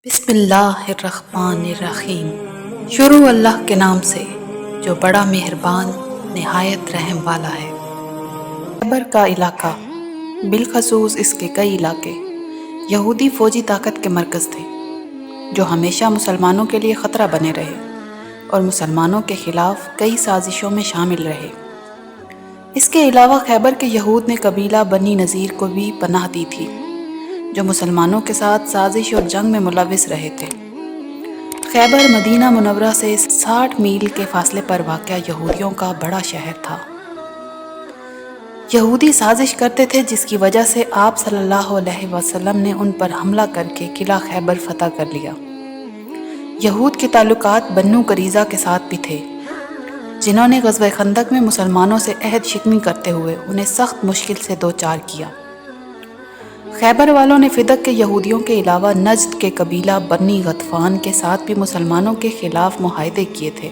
بسم اللہ الرحمن الرحیم۔ شروع اللہ کے نام سے جو بڑا مہربان نہایت رحم والا ہے۔ خیبر کا علاقہ، بالخصوص اس کے کئی علاقے یہودی فوجی طاقت کے مرکز تھے جو ہمیشہ مسلمانوں کے لیے خطرہ بنے رہے اور مسلمانوں کے خلاف کئی سازشوں میں شامل رہے۔ اس کے علاوہ خیبر کے یہود نے قبیلہ بنی نذیر کو بھی پناہ دی تھی جو مسلمانوں کے ساتھ سازش اور جنگ میں ملوث رہے تھے۔ خیبر مدینہ منورہ سے 60 میل کے فاصلے پر واقع یہودیوں کا بڑا شہر تھا۔ یہودی سازش کرتے تھے جس کی وجہ سے آپ صلی اللہ علیہ وسلم نے ان پر حملہ کر کے قلعہ خیبر فتح کر لیا۔ یہود کے تعلقات بنو قریظہ کے ساتھ بھی تھے جنہوں نے غزوہ خندق میں مسلمانوں سے عہد شکنی کرتے ہوئے انہیں سخت مشکل سے دوچار کیا۔ خیبر والوں نے فدق کے یہودیوں کے علاوہ نجد کے قبیلہ بنی غطفان کے ساتھ بھی مسلمانوں کے خلاف معاہدے کیے تھے۔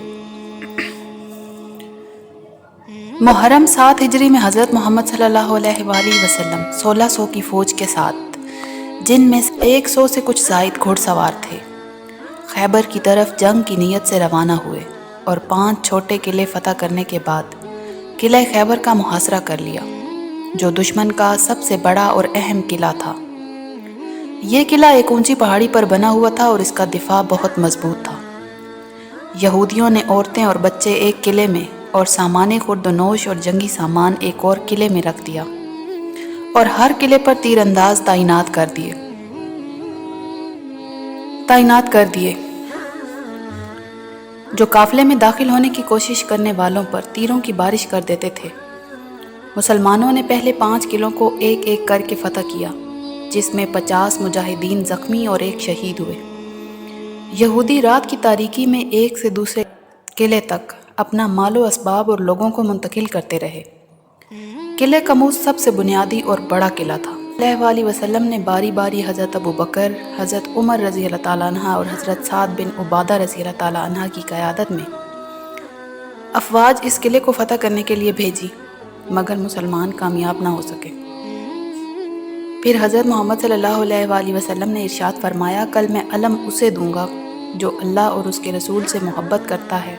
محرم 7 ہجری میں حضرت محمد صلی اللہ علیہ وآلہ وسلم 1600 کی فوج کے ساتھ، جن میں 100 سے کچھ زائد گھڑ سوار تھے، خیبر کی طرف جنگ کی نیت سے روانہ ہوئے اور 5 چھوٹے قلعے فتح کرنے کے بعد قلعہ خیبر کا محاصرہ کر لیا جو دشمن کا سب سے بڑا اور اہم قلعہ تھا۔ یہ قلعہ ایک اونچی پہاڑی پر بنا ہوا تھا اور اس کا دفاع بہت مضبوط تھا۔ یہودیوں نے عورتیں اور بچے ایک قلعے میں اور سامان خورد و نوش اور جنگی سامان ایک اور قلعے میں رکھ دیا اور ہر قلعے پر تیر انداز تعینات کر دیے جو قافلے میں داخل ہونے کی کوشش کرنے والوں پر تیروں کی بارش کر دیتے تھے۔ مسلمانوں نے پہلے 5 قلعوں کو ایک ایک کر کے فتح کیا جس میں 50 مجاہدین زخمی اور 1 شہید ہوئے۔ یہودی رات کی تاریکی میں ایک سے دوسرے قلعے تک اپنا مال و اسباب اور لوگوں کو منتقل کرتے رہے۔ قلعہ قموس سب سے بنیادی اور بڑا قلعہ تھا۔ صلی اللہ علیہ وسلم نے باری باری حضرت ابوبکر، حضرت عمر رضی اللہ تعالیٰ عنہ اور حضرت سعد بن عبادہ رضی اللہ تعالیٰ عنہ کی قیادت میں افواج اس قلعے کو فتح کرنے کے لیے بھیجی مگر مسلمان کامیاب نہ ہو سکے۔ پھر حضرت محمد صلی اللہ علیہ وآلہ وسلم نے ارشاد فرمایا، کل میں علم اسے دوں گا جو اللہ اور اس کے رسول سے محبت کرتا ہے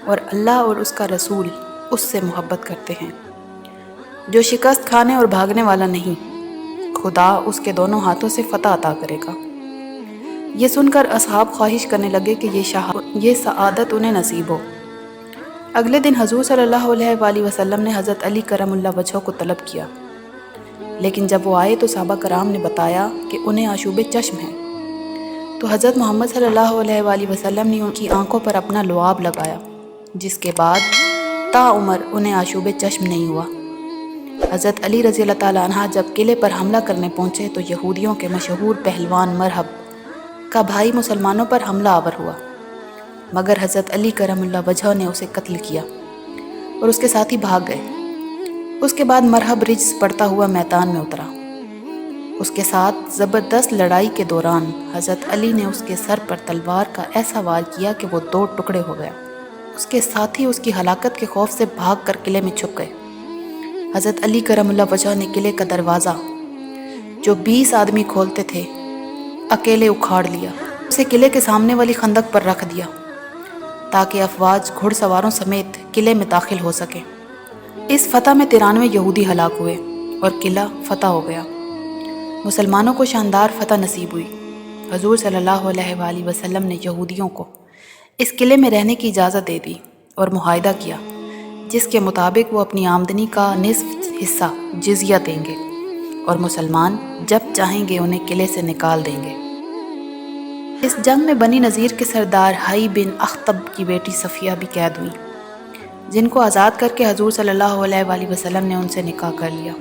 اور اللہ اور اس کا رسول اس سے محبت کرتے ہیں، جو شکست کھانے اور بھاگنے والا نہیں، خدا اس کے دونوں ہاتھوں سے فتح عطا کرے گا۔ یہ سن کر اصحاب خواہش کرنے لگے کہ یہ سعادت انہیں نصیب ہو۔ اگلے دن حضور صلی اللہ علیہ وآلہ وسلم نے حضرت علی کرم اللہ وجہہ کو طلب کیا، لیکن جب وہ آئے تو صحابہ کرام نے بتایا کہ انہیں آشوب چشم ہے، تو حضرت محمد صلی اللہ علیہ وآلہ وسلم نے ان کی آنکھوں پر اپنا لعاب لگایا جس کے بعد تا عمر انہیں آشوب چشم نہیں ہوا۔ حضرت علی رضی اللہ تعالیٰ عنہ جب قلعے پر حملہ کرنے پہنچے تو یہودیوں کے مشہور پہلوان مرحب کا بھائی مسلمانوں پر حملہ آور ہوا، مگر حضرت علی کرم اللہ وجہہ نے اسے قتل کیا اور اس کے ساتھی بھاگ گئے۔ اس کے بعد مرحب رجز پڑتا ہوا میدان میں اترا۔ اس کے ساتھ زبردست لڑائی کے دوران حضرت علی نے اس کے سر پر تلوار کا ایسا وار کیا کہ وہ 2 ٹکڑے ہو گیا۔ اس کے ساتھی اس کی ہلاکت کے خوف سے بھاگ کر قلعے میں چھپ گئے۔ حضرت علی کرم اللہ وجہہ نے قلعے کا دروازہ جو 20 آدمی کھولتے تھے اکیلے اکھاڑ لیا، اسے قلعے کے سامنے والی خندق پر رکھ دیا تاکہ افواج گھڑ سواروں سمیت قلعے میں داخل ہو سکیں۔ اس فتح میں 93 یہودی ہلاک ہوئے اور قلعہ فتح ہو گیا۔ مسلمانوں کو شاندار فتح نصیب ہوئی۔ حضور صلی اللہ علیہ وآلہ وسلم نے یہودیوں کو اس قلعے میں رہنے کی اجازت دے دی اور معاہدہ کیا جس کے مطابق وہ اپنی آمدنی کا نصف حصہ جزیہ دیں گے اور مسلمان جب چاہیں گے انہیں قلعے سے نکال دیں گے۔ اس جنگ میں بنی نذیر کے سردار حی بن اخطب کی بیٹی صفیہ بھی قید ہوئی، جن کو آزاد کر کے حضور صلی اللہ علیہ وآلہ وسلم نے ان سے نکاح کر لیا۔